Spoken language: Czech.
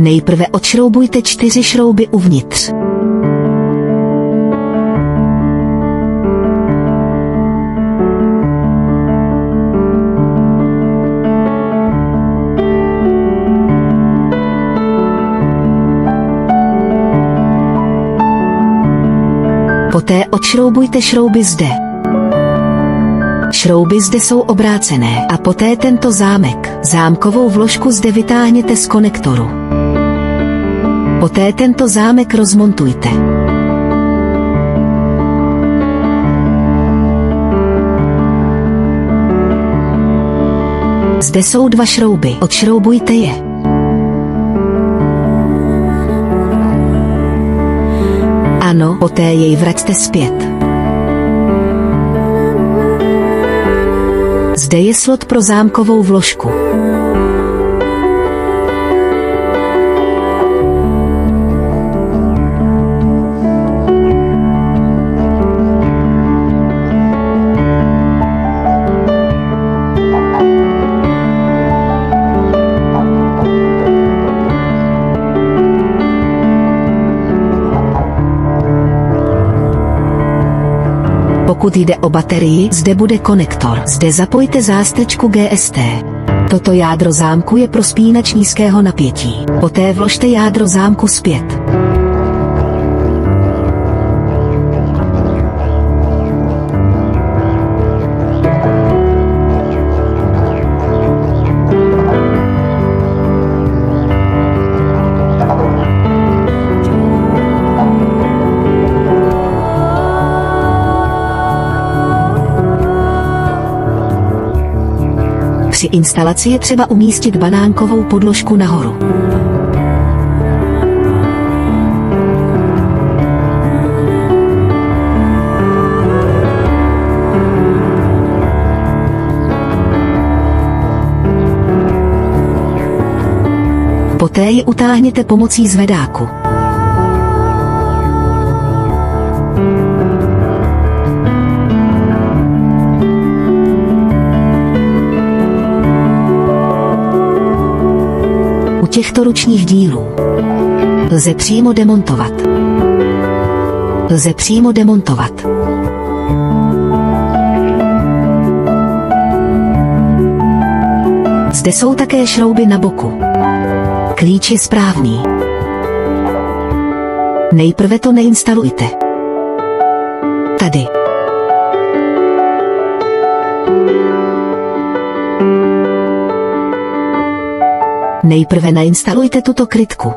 Nejprve odšroubujte 4 šrouby uvnitř. Poté odšroubujte šrouby zde. Šrouby zde jsou obrácené a poté tento zámek, zámkovou vložku zde vytáhněte z konektoru. Poté tento zámek rozmontujte. Zde jsou 2 šrouby, odšroubujte je. Ano, poté jej vraťte zpět. Zde je slot pro zámkovou vložku. Pokud jde o baterii, zde bude konektor. Zde zapojte zástrčku GST. Toto jádro zámku je pro spínač nízkého napětí. Poté vložte jádro zámku zpět. Při instalaci je třeba umístit banánkovou podložku nahoru. Poté ji utáhněte pomocí zvedáku. Těchto ručních dílů lze přímo demontovat. Zde jsou také šrouby na boku. Klíč je správný. Nejprve to neinstalujte. Tady. Nejprve nainstalujte tuto krytku.